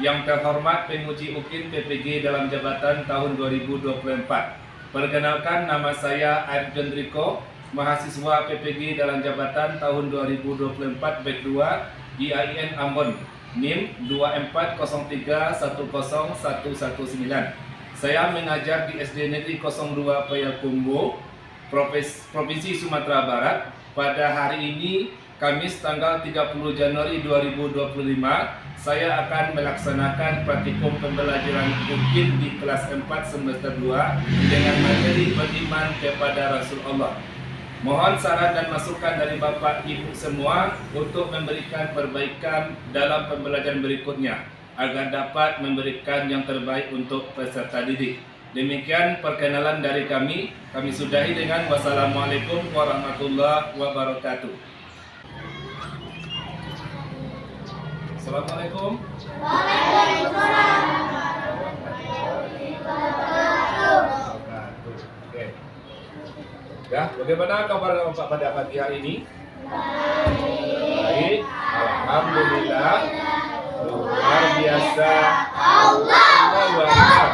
Yang terhormat Penguji UKIN PPG dalam jabatan tahun 2024. Perkenalkan, nama saya Arjun Riko, mahasiswa PPG dalam jabatan tahun 2024 batch 2 di IAIN Ambon, NIM 2403101119. Saya mengajar di SD Negeri 02 Payakumbuh, Provinsi Sumatera Barat. Pada hari ini, Kamis tanggal 30 Januari 2025, saya akan melaksanakan praktikum pembelajaran UKIN di kelas 4 semester 2 dengan materi beriman kepada Rasulullah. Mohon saran dan masukan dari Bapak Ibu semua untuk memberikan perbaikan dalam pembelajaran berikutnya agar dapat memberikan yang terbaik untuk peserta didik. Demikian perkenalan dari kami. Kami sudahi dengan wassalamualaikum warahmatullahi wabarakatuh. Assalamualaikum. Waalaikumsalam. Oke. Ya, bagaimana kabar Bapak pada pagi hari ini? Baik. Alhamdulillah. Luar biasa. Allahu Akbar.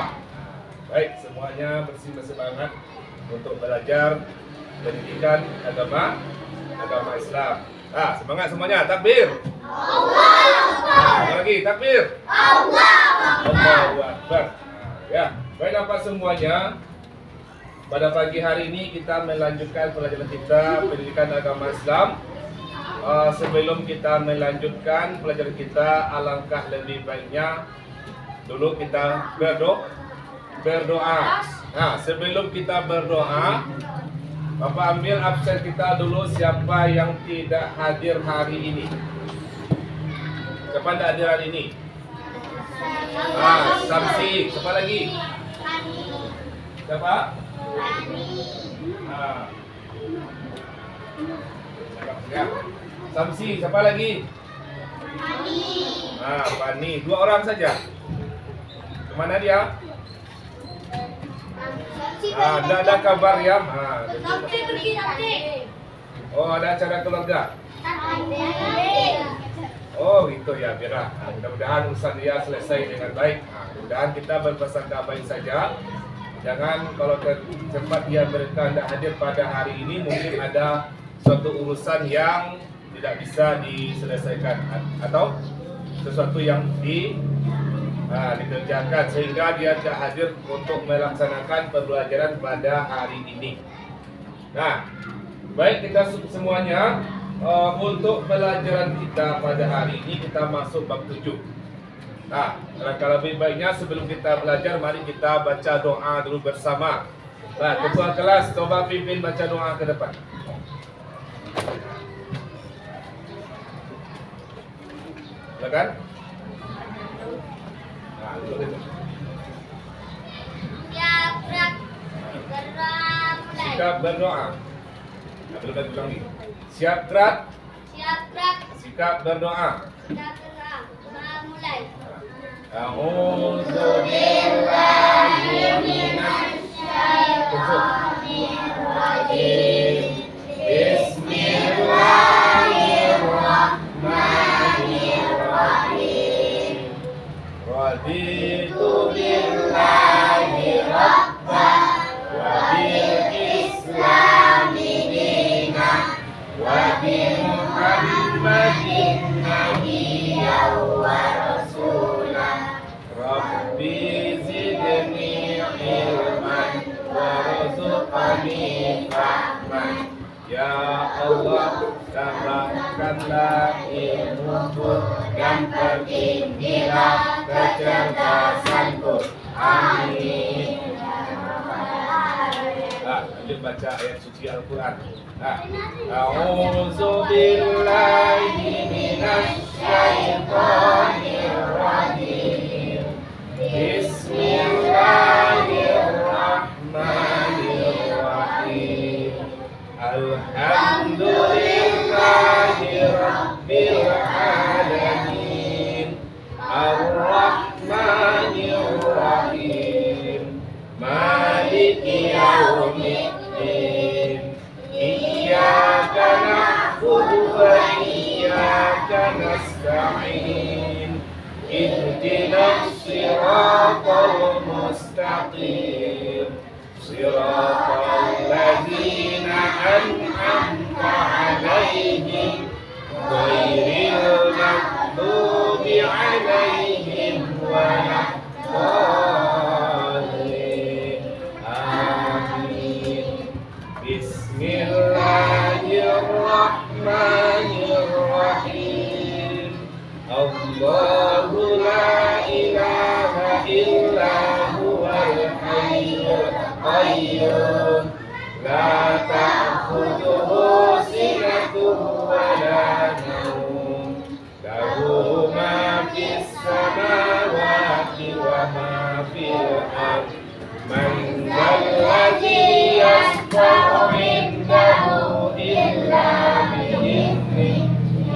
Baik, semuanya bersemangat untuk belajar pendidikan agama Islam. Semangat semuanya. Takbir. Lagi takbir. Allahu Akbar. Ya, baik Bapak semuanya. Pada pagi hari ini kita melanjutkan pelajaran kita pendidikan agama Islam. Sebelum kita melanjutkan pelajaran kita, alangkah lebih baiknya dulu kita berdoa. Sebelum kita berdoa, Bapak ambil absen kita dulu, siapa yang tidak hadir hari ini. Siapa tidak hadir hari ini? Samsi. Siapa lagi? Siapa? Samsi. Siapa lagi? Fani. 2 orang saja. Kemana dia? Ada kabar ya? Oh, ada acara keluarga? Oh gitu ya, Bira. Mudah-mudahan urusan dia selesai dengan baik. Mudah-mudahan kita berprasangka baik saja. Jangan kalau sempat dia mereka tidak hadir pada hari ini, mungkin ada suatu urusan yang tidak bisa diselesaikan atau sesuatu yang dikerjakan sehingga dia tidak hadir untuk melaksanakan pembelajaran pada hari ini. Baik kita semuanya. Untuk pelajaran kita pada hari ini kita masuk bab 7. Kalau lebih baiknya sebelum kita belajar, mari kita baca doa dulu bersama. Ketua kelas coba pimpin baca doa ke depan. Silakan. Sikap berdoa. Siap gerak. Sikap berdoa. Mulai. A'udzu billahi minasyaitonir rajim. Bismillahirrahmanirrahim. Raditu billahi rabban wa bil islami dinan wa bi Muhammadin nabiyyan wa rasulan. Rabbi zidni ilman warzuqni fahman. Ya Allah, tambahkanlah ilmuku dan pertinggilah kecerdasanku. Amin. Lanjut baca ayat suci Al-Quran. A'udzu billahi minasyaitonir rajim. Bismillahirrahmanirrahim. Alhamdulillahi rabbil alamin. Ar-Rahmanir-Rahim. Maliki yaumiddin. Iyyaka na'budu wa iyyaka nasta'in. اهدنا الصراط المستقيم صراط الذين أنعمت عليهم غير المغضوب عليهم ولا الضالين آمين. بسم الله الرحمن الرحيم. الله لا إله إلا هو الحي القيوم لا تأخذه سنة ولا نوم له ما في السماوات وما في الأرض من ذا الذي يشفع عنده إلا بإذنه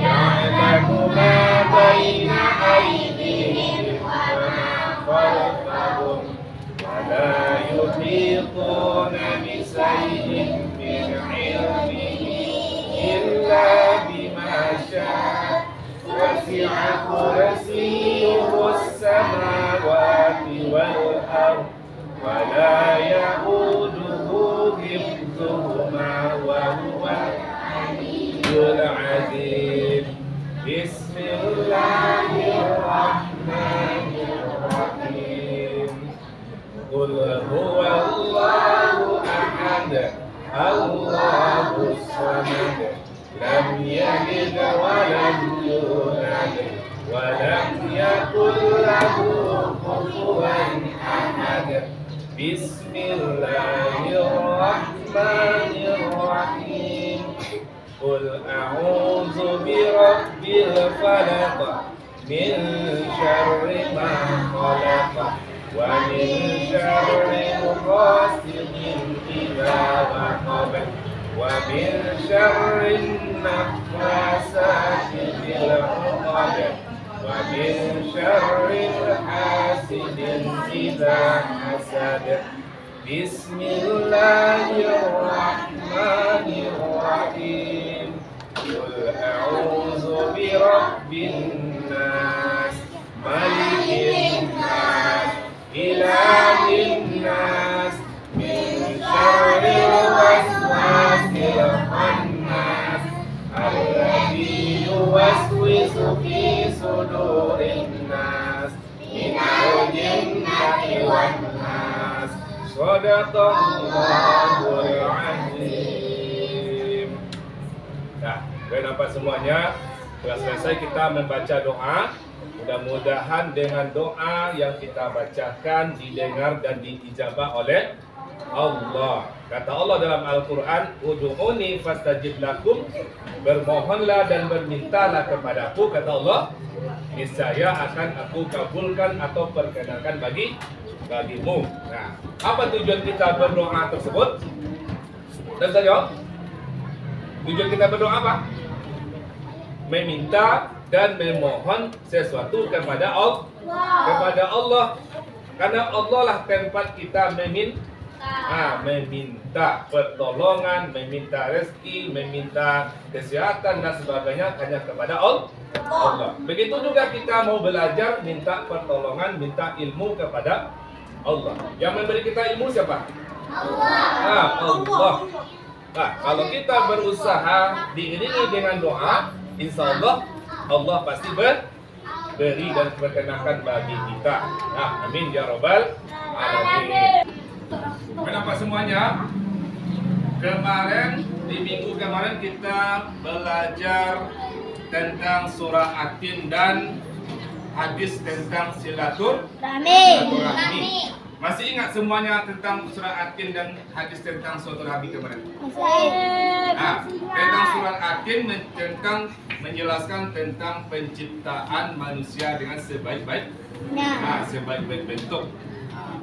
يعلم ما بين أيديهم وما خلفهم ولا يحيطون بشيء من علمه إلا بما شاء وسع كرسيه السماوات والأرض ولا يؤوده حفظهما وهو العلي العظيم. بسم الله الرحمن الرحيم. قل هو الله أحد الله الصمد لم يلد ولم يولد ولم يكن له كفوا أحد. بسم الله الرحمن الرحيم. قل أعوذ برب الفلق من شر ما خلق ومن شر غاسق إذا وقب ومن شر النفاثات في العقد ومن شر حاسد إذا حسد. بسم الله الرحمن الرحيم. قل أعوذ برب الناس ملك الناس إله الناس من شر الوسواس الخناس الذي يوسوس في صدور الناس من الجنة والناس. Sadaqallahul azim. Nah, kalian dapat semuanya. Sudah selesai kita membaca doa. Mudah-mudahan dengan doa yang kita bacakan didengar dan diijabah oleh Allah. Kata Allah dalam Al-Quran, Ud'uni fastajib lakum. Bermohonlah dan bermintalah kepadaku, kata Allah, niscaya akan aku kabulkan atau perkenankan bagimu. Nah, apa tujuan kita berdoa tersebut? Dan saya jawab, tujuan kita berdoa apa? Meminta dan memohon sesuatu kepada Allah. Karena Allah lah tempat kita meminta pertolongan, meminta rezeki, meminta kesehatan dan sebagainya hanya kepada Allah. Begitu juga kita mau belajar, minta pertolongan, minta ilmu kepada Allah. Yang memberi kita ilmu siapa? Allah. Nah, kalau kita berusaha diiringi dengan doa, insya Allah Allah pasti beri dan perkenakan bagi kita. Nah, amin ya robbal alamin. Kenapa semuanya? Di minggu kemarin kita belajar tentang surah At-Tin dan hadis tentang silaturahmi. Masih ingat semuanya tentang surah At-Tin dan hadis tentang silaturahmi kemarin? Nah, tentang surah At-Tin tentang menjelaskan tentang penciptaan manusia dengan sebaik-baik bentuk.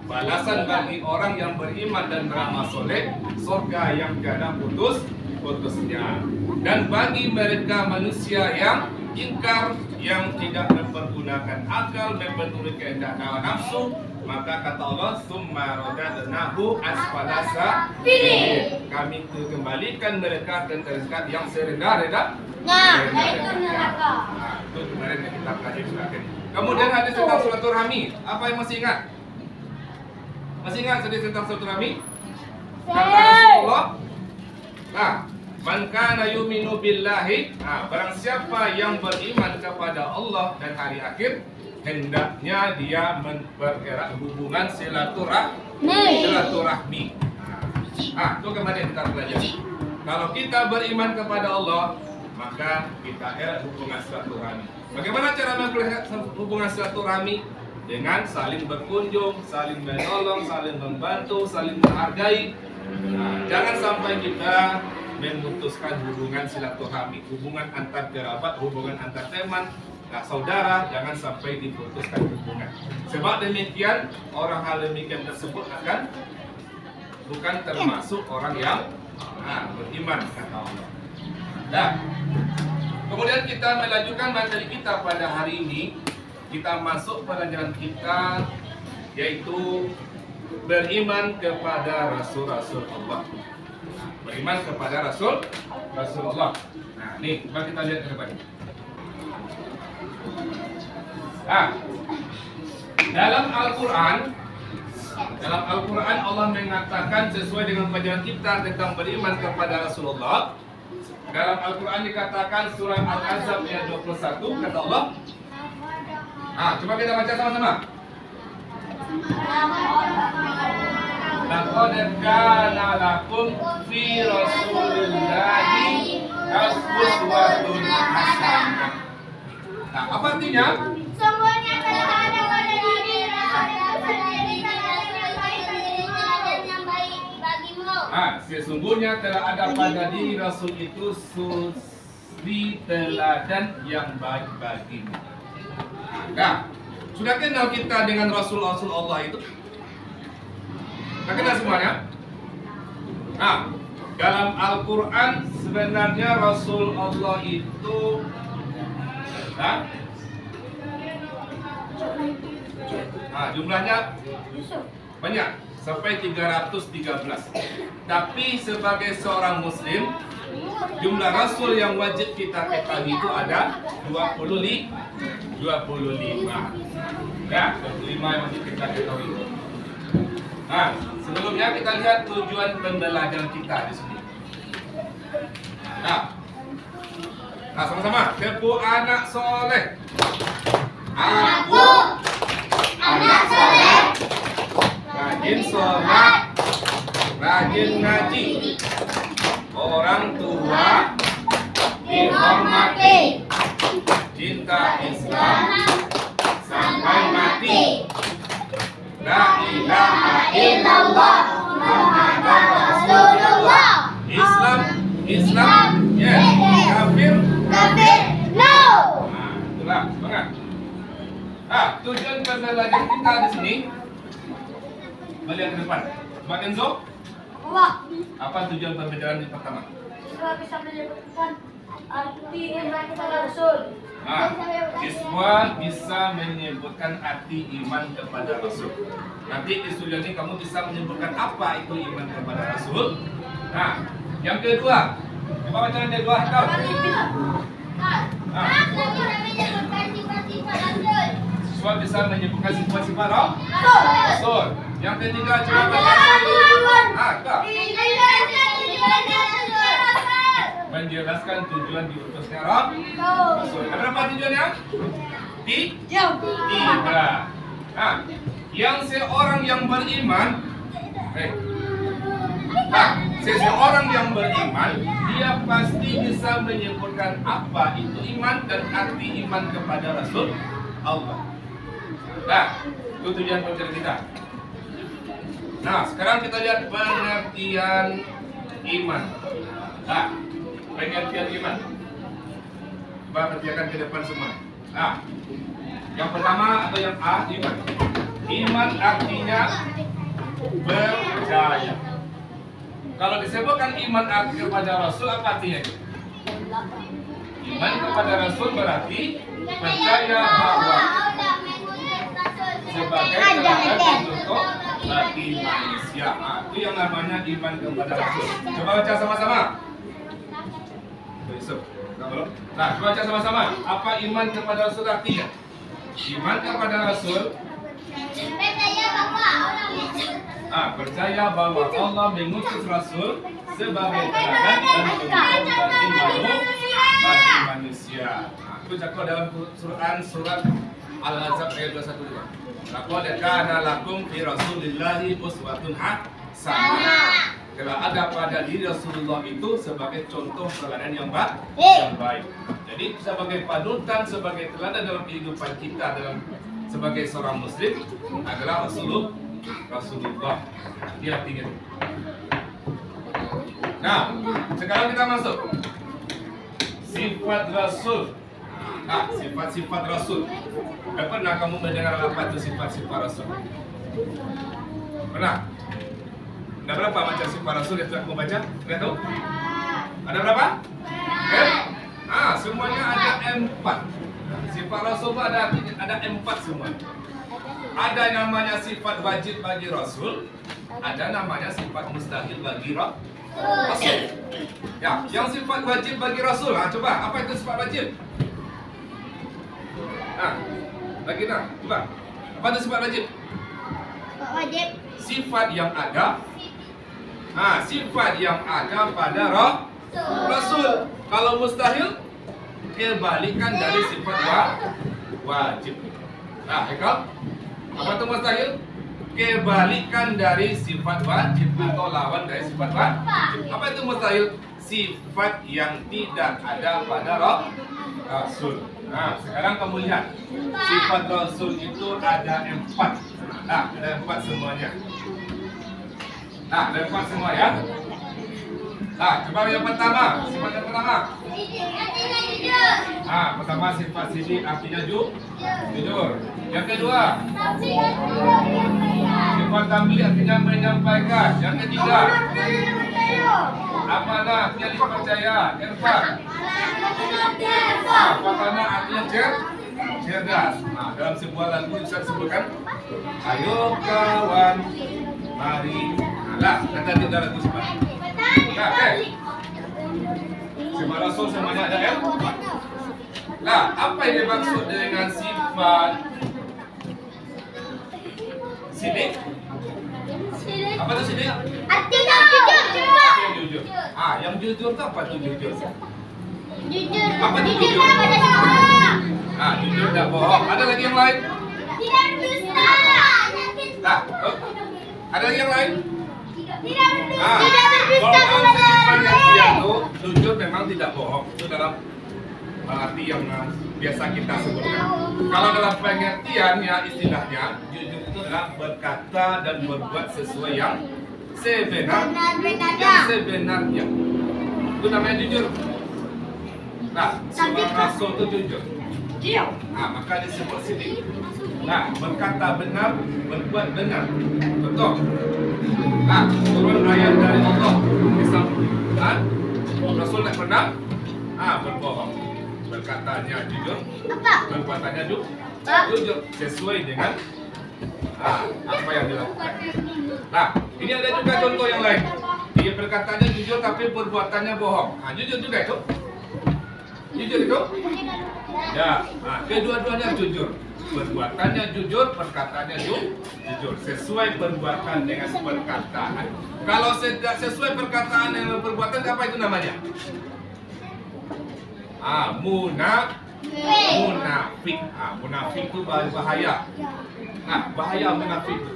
Balasan bagi orang yang beriman dan beramal soleh, surga yang tiada putusnya. Dan bagi mereka manusia yang ingkar, yang tidak mempergunakan akal, memperturut kehendak hawa nafsu, maka kata Allah, summa radadnahu asfala safilin. Kami kembalikan mereka ke tempat yang serendah-rendah. Itu kemarin yang kita pelajari. Kemudian hadis tentang silaturahmi. Apa yang masih ingat? Masih ingat hadis tentang silaturahmi? Kata Rasulullah. Nah, man kana yu'minu billahi. Nah, barang siapa yang beriman kepada Allah dan hari akhir, hendaknya dia mempererat hubungan silaturahmi. Itu kemarin kita pelajari. Kalau kita beriman kepada Allah, maka kita erat hubungan silaturahmi. Bagaimana cara mempererat hubungan silaturahmi? Dengan saling berkunjung, saling menolong, saling membantu, saling menghargai. Nah, jangan sampai kita memutuskan hubungan silaturahmi, hubungan antar kerabat, hubungan antar teman, saudara, jangan sampai diputuskan hubungan. Sebab demikian, orang hal demikian tersebut akan bukan termasuk orang yang beriman, kata Allah. Nah, kemudian kita melanjutkan materi kita pada hari ini. Kita masuk pelajaran kita, yaitu beriman kepada Rasul-Rasul Allah. Beriman kepada Rasulullah. Nah, ini coba kita lihat ke depan. Dalam Al-Quran Allah mengatakan sesuai dengan pelajaran kita tentang beriman kepada Rasulullah. Dalam Al-Quran dikatakan surah Al-Ahzab ayat 21, kata Allah. Coba kita baca sama-sama. Laqad kana lakum fi Rasulillahi uswatun hasanah. Nah, apa artinya? Sungguhnya telah ada pada diri yang baik bagimu. Sesungguhnya telah ada pada diri Rasul itu suri teladan yang baik bagimu. Nah, sudah kenal kita dengan Rasul-Rasul Allah itu? Sudah kenal semuanya? Nah, dalam Al-Quran sebenarnya Rasul Allah itu jumlahnya banyak, sampai 313. Tapi sebagai seorang muslim, jumlah rasul yang wajib kita ketahui itu ada 25. Ya, 25 yang wajib kita ketahui. Nah, sebelumnya kita lihat tujuan pembelajaran kita di sini. Nah, sama-sama. Tepu anak soleh. Aku anak soleh, rajin sholat, rajin ngaji, orang tua dihormati, cinta Islam sampai mati. La ilaha illallah Muhammadur Rasulullah. Islam, yes. Kafir, no. Itulah, semangat. Tujuan pembelajaran kita di sini. Melihat ke depan. Mbak Kenzo, apa tujuan pembelajaran yang pertama? Supaya bisa menyebutkan arti iman kepada Rasul. Siswa bisa menyebutkan arti iman kepada Rasul. Nanti di studio ini kamu bisa menyebutkan apa itu iman kepada Rasul. Nah, yang kedua, coba baca yang kedua. Siswa bisa menyebutkan sifat-sifat Rasul. Yang ketiga, coba baca. Menjelaskan tujuan diutusnya Rasul. Ada berapa tujuannya? Tiga. Yang seorang yang beriman, seseorang yang beriman, dia pasti bisa menyebutkan apa itu iman dan arti iman kepada Rasul Allah. Nah, itu tujuan pelajaran kita. Nah, sekarang kita lihat pengertian iman. Pengertian iman. Coba kerjakan ke depan semua. Yang pertama atau yang A, iman. Iman artinya percaya. Kalau disebutkan iman arti kepada Rasul, apa artinya? Iman kepada Rasul berarti percaya bahwa sebagai teladan untuk bagi manusia. Itu yang namanya iman kepada Rasul. Coba baca sama-sama. Nah, coba baca sama-sama. Apa iman kepada Rasul artinya? Iman kepada Rasul. Percaya bahwa Allah mengutus Rasul sebagai teladan dan makhluk bagi manusia. Itu cakap dalam surat Al-Ahzab ayat 21. Laqad kana lakum fi Rasulillahi uswatun hasanah. Kalau ada pada diri Rasulullah itu sebagai contoh teladan yang baik. Jadi sebagai panutan, sebagai teladan dalam kehidupan kita sebagai seorang muslim adalah Rasulullah. Dia artinya. Nah, sekarang kita masuk sifat Rasul. Sifat-sifat Rasul. Pernah kamu mendengar apa itu sifat-sifat Rasul? Pernah? Ada berapa macam sifat Rasul yang sudah kamu baca? Tidak tahu? Ada berapa? Semuanya ada 4. Sifat Rasul itu ada 4 semua. Ada namanya sifat wajib bagi Rasul, ada namanya sifat mustahil bagi Rasul. Ya, yang sifat wajib bagi Rasul, coba apa itu sifat wajib? Coba. Apa itu sifat wajib? Wajib. Sifat yang ada. Sifat yang ada pada Rasul. Kalau mustahil, kebalikan dari sifat wajib. Hekal? Apa itu mustahil? Kebalikan dari sifat wajib atau lawan dari sifat wajib. Apa itu mustahil? Sifat yang tidak ada pada Rasul. Sekarang kamu lihat sifat Rasul itu ada 4. Ada 4 semuanya. Ada 4 semua ya. Coba yang pertama, sifat yang pertama. Pertama sifat sidik artinya jujur. Yang kedua, sifat tabligh artinya menyampaikan. Yang ketiga, amanah artinya dipercaya. Yang keempat, fatanah artinya cerdas. Dalam sebuah lagu bisa disebutkan, ayo kawan, mari. Kata dia dalam lagu sifat. Sifat Rasul semuanya ada M. Apa yang dimaksud dengan sifat sidik? Apa itu sidik? Artinya Jujur. Yang jujur itu apa itu jujur? Jujur. Apa itu jujur? Jujur tidak bohong. Ada lagi yang lain? Tidak berdusta. Ada lagi yang lain? Tidak berdusta. Kalau dalam segi pengertian itu jujur memang tidak bohong. Itu dalam arti yang biasa kita sebutkan. Kalau dalam pengertiannya istilahnya jujur itu adalah berkata dan berbuat sesuai yang sebenarnya. Itu namanya jujur. Sifat Rasul itu jujur. Maka disebut sidik. Berkata benar, berbuat benar. Contoh. Turun ayat dari Allah. Misal, Rasul tidak pernah berbohong. Berkatanya jujur, perbuatannya jujur, sesuai dengan apa yang dilakukan. Ini ada juga contoh yang lain. Dia berkatanya jujur tapi perbuatannya bohong. Jujur juga itu. Jujur itu? Ya, kedua-duanya jujur. Perbuatannya jujur, perkataannya jujur. Sesuai perbuatan dengan perkataan. Kalau tidak sesuai perkataan dengan perbuatan, apa itu namanya? Munafik. Munafik itu bahaya. Bahaya munafik itu.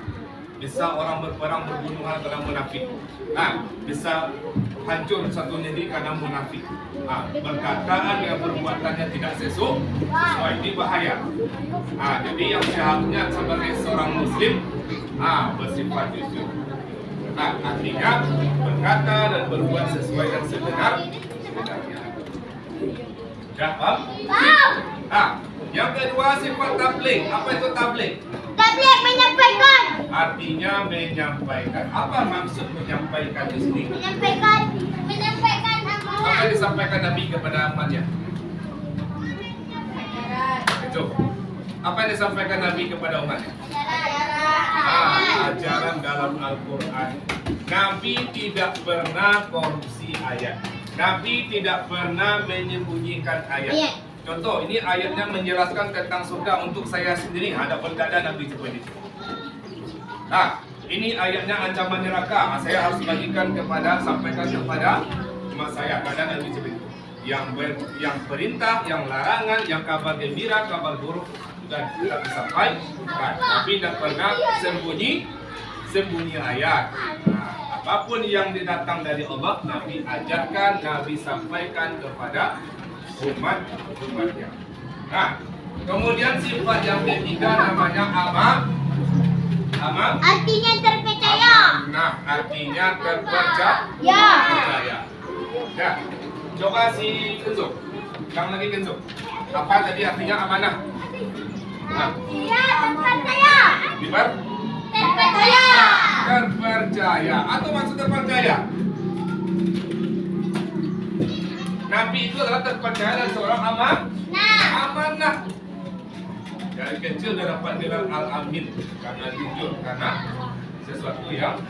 Bisa orang berbunuhan karena munafik. Bisa hancur satu negeri karena munafik. Perkataan dengan perbuatannya tidak sesuai, ini bahaya. Jadi yang seharusnya sebagai seorang muslim bersifat jujur. Artinya berkata dan berbuat sesuai dan sebenarnya. Paham? Yang kedua sifat tabligh. Apa itu tabligh? Tabligh menyampaikan. Artinya menyampaikan. Apa maksud menyampaikan di sini? Menyampaikan Apa yang disampaikan Nabi kepada umatnya? Itu. Apa yang disampaikan Nabi kepada umatnya? Ajaran dalam Al-Quran. Nabi tidak pernah korupsi ayat. Nabi tidak pernah menyembunyikan ayat. Contoh, ini ayatnya menjelaskan tentang surga untuk saya sendiri. Ada perkataan Nabi seperti itu. Nah, ini ayatnya ancaman neraka. Saya harus sampaikan kepada umat saya. Keadaan Nabi seperti itu. Yang perintah, yang larangan, yang kabar gembira, kabar buruk sudah kita sampaikan. Tapi tidak pernah sembunyi ayat. Nah, apapun yang datang dari Allah, Nabi ajarkan, Nabi sampaikan kepada umatnya. Nah, kemudian sifat yang ketiga namanya Artinya terpercaya. Nah, artinya terpercaya. Ya. Ya. Coba si Kenzo. Yang lagi Kenzo. Apa tadi artinya amanah? Nah, Iya, terpercaya. Terpercaya. Terpercaya. Atau maksud terpercaya? Nabi itu adalah terpercaya dan seorang amanah. Dari kecil dia dapat gelar Al-Amin karena jujur, karena sesuatu yang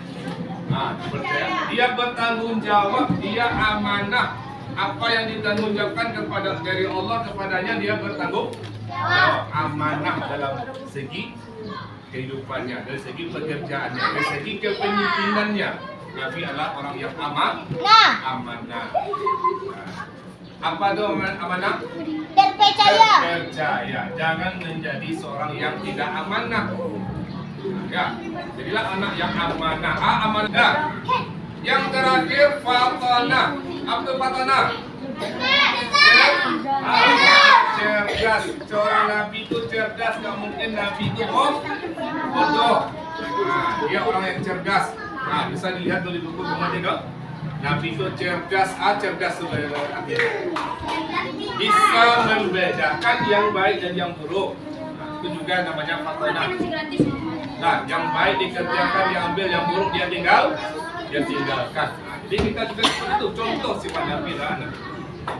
dipercaya. Dia bertanggung jawab, dia amanah. Apa yang ditanggungjawabkan dari Allah kepadanya, dia bertanggung jawab. Amanah dalam segi kehidupannya, dari segi pekerjaannya, dari segi kepemimpinannya. Nabi adalah orang yang amanah. Apa itu amanah? Terpercaya. Jangan menjadi seorang yang tidak amanah. Ya, jadilah anak yang amanah. Amanah. Yang terakhir fatanah. Apa itu fatanah? Cerdas. Seorang nabi itu cerdas. Gak mungkin nabi itu bodoh. Dia orang yang cerdas. Nah, bisa dilihat dari buku kemudian. Nabi itu cerdas, cerdas sebenarnya. Bisa membedakan yang baik dan yang buruk. Itu juga namanya fatanah. Nah, yang baik dikerjakan, diambil, yang buruk dia tinggalkan. Nah, jadi kita juga seperti itu. Contoh sifat Nabi dan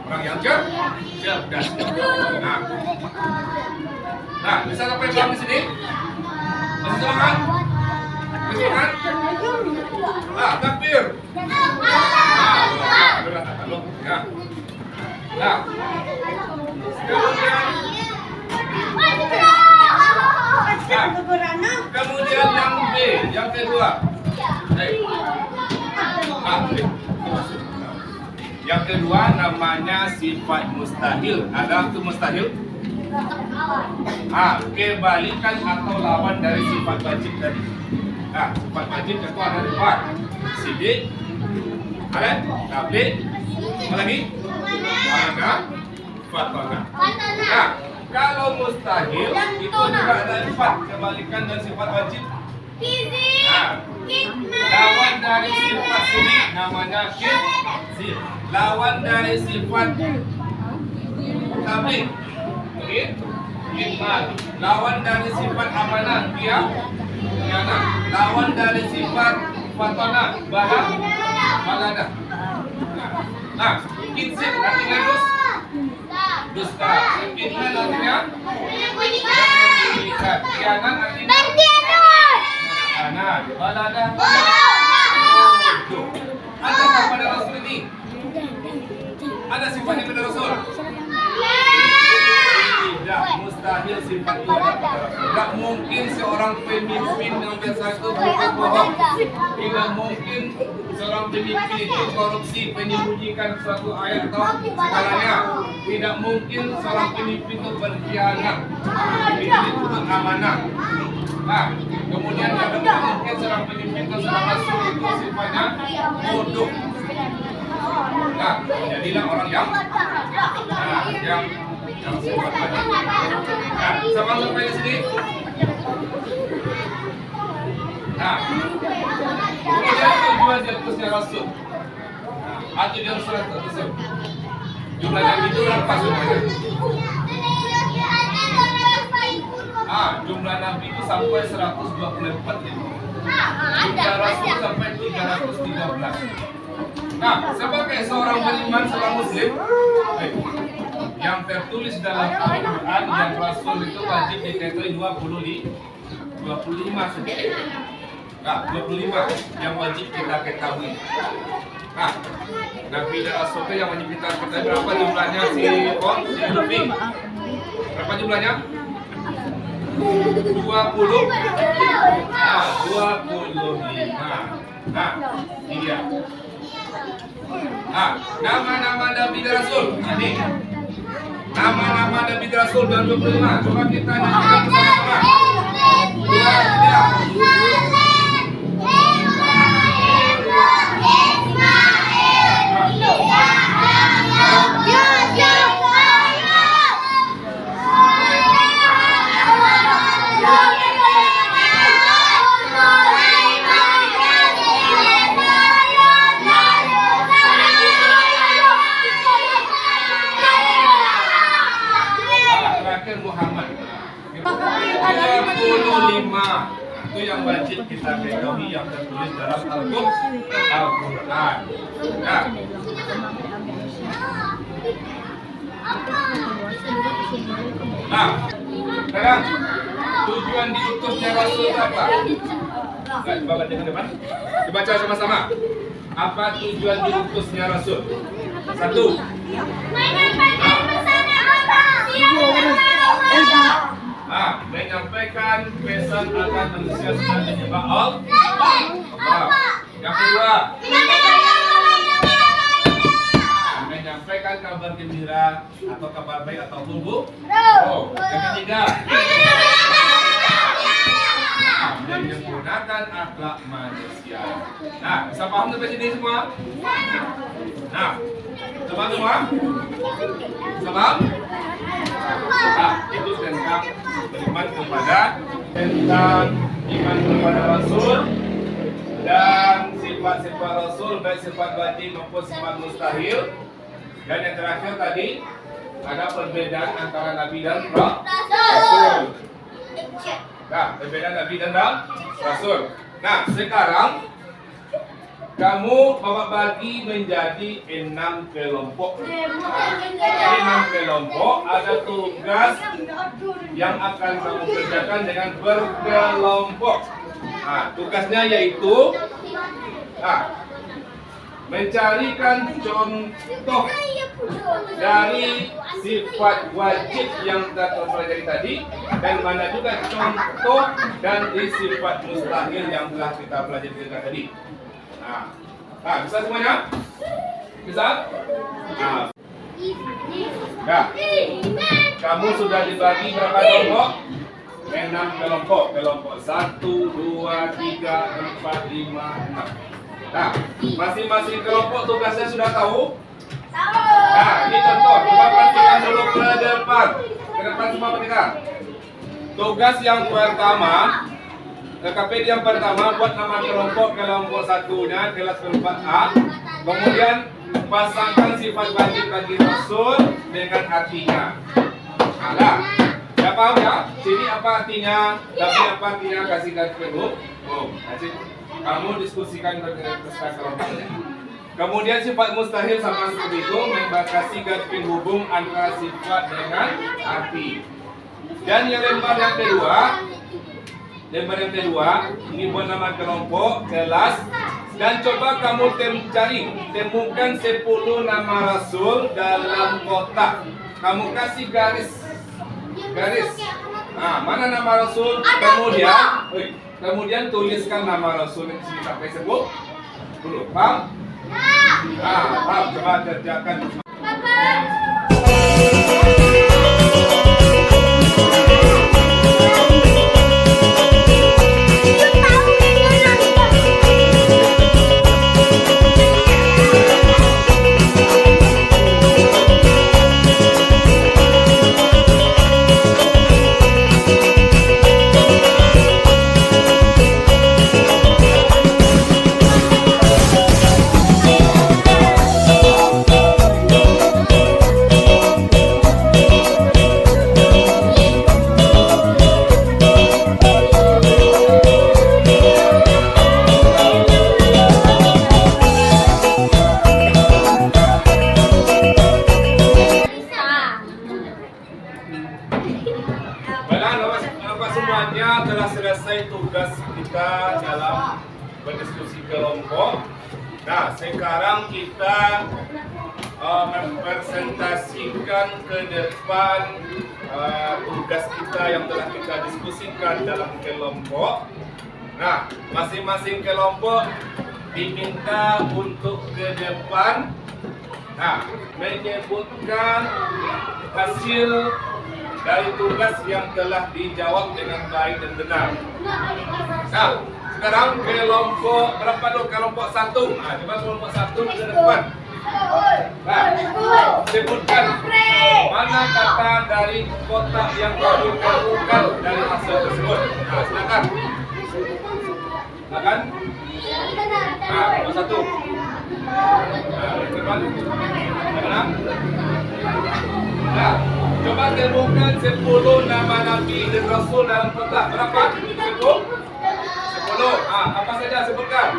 orang yang cerdas. Nah, bisa sampai paham di sini? Masih semangat? Takbir. Kemudian yang B, yang kedua. Yang kedua namanya sifat mustahil. Ada itu mustahil? Kebalikan atau lawan dari sifat wajib tadi. Sifat wajib itu ada empat. Sidik, tablik, apa lagi? Amanah, fatanah. Nah, kalau mustahil itu juga ada empat kebalikan dari sifat wajib. Lawan dari sifat sidik namanya kizib. Lawan dari sifat tablik, khidmat. Lawan dari sifat amanah, khianat. Lawan dari sifat fatanah, baladah. Nah, kizib artinya dusta. Khidmat artinya khianat artinya baladah. Adakah pada Rasul ini? Ada sifatnya pada Rasul? Tidak, mustahil sifat itu ada pada Rasul. Tidak mungkin seorang pemimpin yang biasa itu berbohong. Tidak mungkin seorang pemimpin itu korupsi, menyembunyikan suatu ayat atau segalanya. Tidak mungkin seorang pemimpin itu berkhianat. Pemimpin itu amanah. Nah, kemudian tidak mungkin seorang pemimpin itu seorang Rasul itu sifatnya bodoh. Nah, jadilah orang yang sifat wajib. Nah, sama sampai di sini. Nah, kemudian tujuan diutusnya Rasul. Atau dia surat Rasul. Jumlahnya itu berapa semuanya? Jumlah Nabi itu sampai 124 ribu. Jumlah Rasul sampai 313. Nah, sebagai seorang beriman, seorang muslim, yang tertulis dalam Al-Quran yang Rasul itu wajib diketahui 25 saja. Nah, 25 yang wajib kita ketahui. Nah, Nabi dan Rasul itu yang wajib kita ketahui. Berapa jumlahnya si Lufi? Berapa jumlahnya? 20. Nah, 25. Nah, ini dia. Nah, nama-nama Nabi dan Rasul. Ini. Nama-nama Nabi dan Rasul dan 25. Coba kita nyanyikan bersama-sama. 2, 3. Terakhir Muhammad. 25. Itu yang wajib kita ketahui yang tertulis dalam Al-Quran. Nah, sekarang tujuan diutusnya Rasul apa? Nah, coba baca ke depan. Dibaca sama-sama. Apa tujuan diutusnya Rasul? 1. Menyampaikan pesan akan mensukseskan menyembah Allah. Yang kedua, menyampaikan kabar gembira atau kabar baik ataupun buruk. Yang ketiga, menyempurnakan akhlak manusia. Nah, bisa paham sampai sini semua? Nah, coba semua? Bisa paham? Nah, itu tentang beriman kepada iman kepada Rasul dan sifat-sifat Rasul, baik sifat wajib maupun sifat mustahil. Dan yang terakhir tadi ada perbedaan antara Nabi dan Rasul. Nah, perbedaan Nabi dan Rasul. Nah, sekarang kamu Bapak bagi menjadi 6 kelompok. 6 kelompok, ada tugas yang akan kamu kerjakan dengan berkelompok. Nah, tugasnya yaitu mencarikan contoh dari sifat wajib yang kita pelajari tadi, dan mana juga contoh dan sifat mustahil yang telah kita pelajari tadi. Nah, bisa semuanya? Bisa? Nah, kamu sudah dibagi berapa kelompok? 6 kelompok. Kelompok 1, 2, 3, 4, 5, 6. Nah, masing-masing kelompok tugasnya sudah tahu? Nah, ini contoh. Coba perhatikan dulu ke depan. Ke depan semua perhatikan. Tugas yang pertama, KPD yang pertama, buat nama kelompok 1-nya, kelas keempat A. Kemudian pasangkan sifat wajib bagi Rasul dengan artinya. Nah, ya paham ya? Sini apa artinya? Tapi apa artinya? Kasih garis penuh. Nanti kamu diskusikan dengan kelompoknya. Kemudian sifat mustahil sama seperti itu, membatasi garis penghubung antara sifat dengan arti. Dan yang lembar yang kedua, ini buat nama kelompok, kelas. Dan coba kamu temukan 10 nama Rasul dalam kotak. Kamu kasih garis. Nah, mana nama Rasul? Kemudian tuliskan nama Rasul di sini sampai 10. Paham? Paham. Coba kerjakan. Nah, sekarang kita mempresentasikan ke depan tugas kita yang telah kita diskusikan dalam kelompok. Nah, masing-masing kelompok diminta untuk ke depan, nah, menyebutkan hasil dari tugas yang telah dijawab dengan baik dan benar. Nah, sekarang kelompok berapa dulu? Kelompok 1. Nah, coba kelompok 1 ke depan. Nah, sebutkan mana kata dari kotak yang kau temukan dari hasil tersebut. Nah, silakan. Silakan. Nah, kelompok 1. Nah, depan. Mana? Nah, coba temukan 10 nama Nabi dan Rasul dalam kotak. Berapa? 10? 10. Apa saja sebutkan?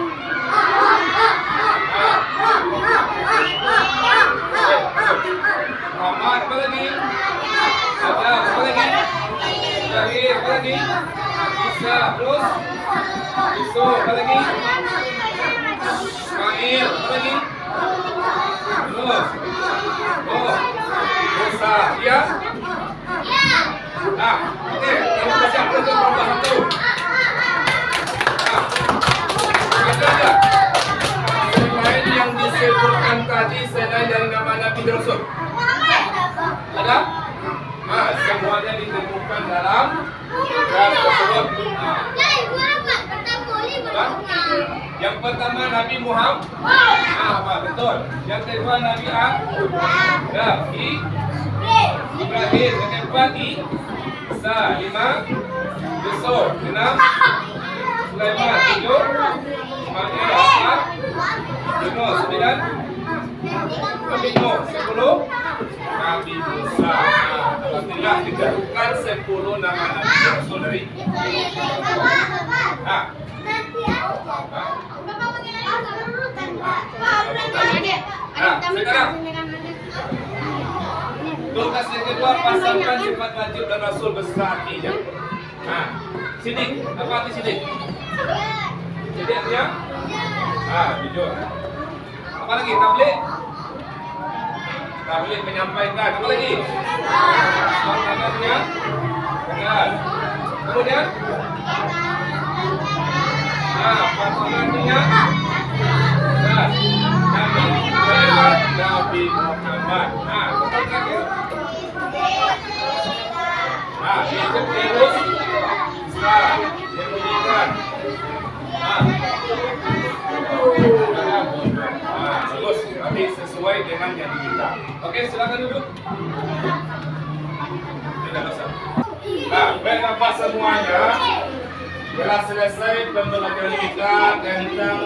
Muhammad, apa lagi? Ada, apa lagi? Zahir, apa lagi? Isa, terus? Yusuf, apa lagi? Ismail, apa lagi? Terus? Oh, Musa, ya? Nah, oke, kita siap untuk kelompok 1. Ada enggak? Selain yang disebutkan tadi, selain dari nama Nabi dan Rasul. Ada? Semuanya ditemukan dalam draft tersebut. Yang pertama Nabi Muhammad. Betul. Yang kedua Nabi Ibrahim. Yang keempat Isa. 5 Yusuf. 6 Sulaiman. 7 Ismail. 8 Yunus. 9 Nabi Nuh. 10 Nabi Musa. Alhamdulillah ditemukan 10 nama Nabi Rasul dari sekarang tugas yang kedua, pasangkan sifat wajib dan Rasul beserta artinya. Sidik, apa arti sidik? Sidik artinya? Jujur. Apa lagi? Tabligh? Tabligh menyampaikan. Apa lagi? Artinya? Benar. Kemudian? Artinya? Benar. Nabi Muhammad. Itu terus diberikan. Bagus, nanti sesuai dengan yang diminta. Oke, silakan duduk. Tidak usah. Baik apa semuanya? Telah selesai pembelajaran kita tentang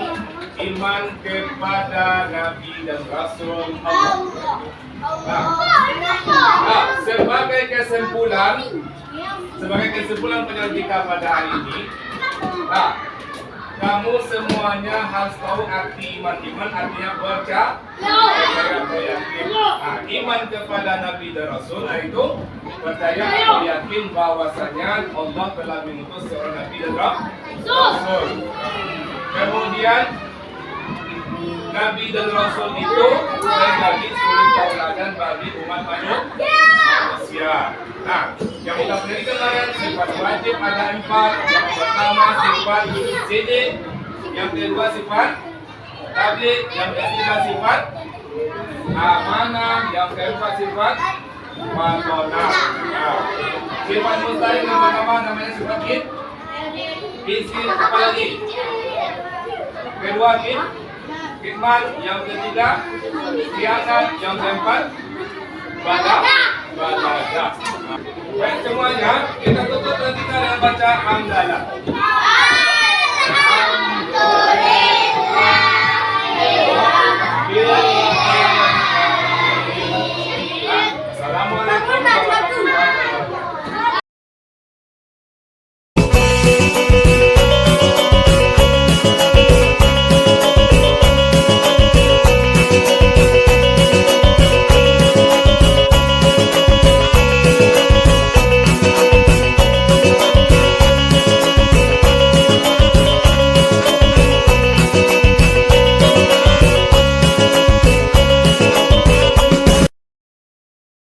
iman kepada Nabi dan Rasul Allah. Sebagai kesimpulan penyajian kita pada hari ini, kamu semuanya harus tahu arti iman. Iman artinya percaya, yakin. Iman kepada Nabi dan Rasul itu percaya atau yakin bahwasanya Allah telah mengutus seorang Nabi dan Rasul. Kemudian Nabi dan Rasul itu menjadi suri tauladan bagi umat manusia. Yang kita beri kemarin sifat wajib ada 4. Yang pertama sifat sidik, yang kedua sifat tabligh, yang ketiga sifat amanah, yang keempat sifat matonah. Sifat mustahil namanya sifat izin, apa lagi? Kedua khidmat, yang ketiga khianat, yang keempat baladah. Baik semuanya, kita tutup dan kita akan baca hamdalah.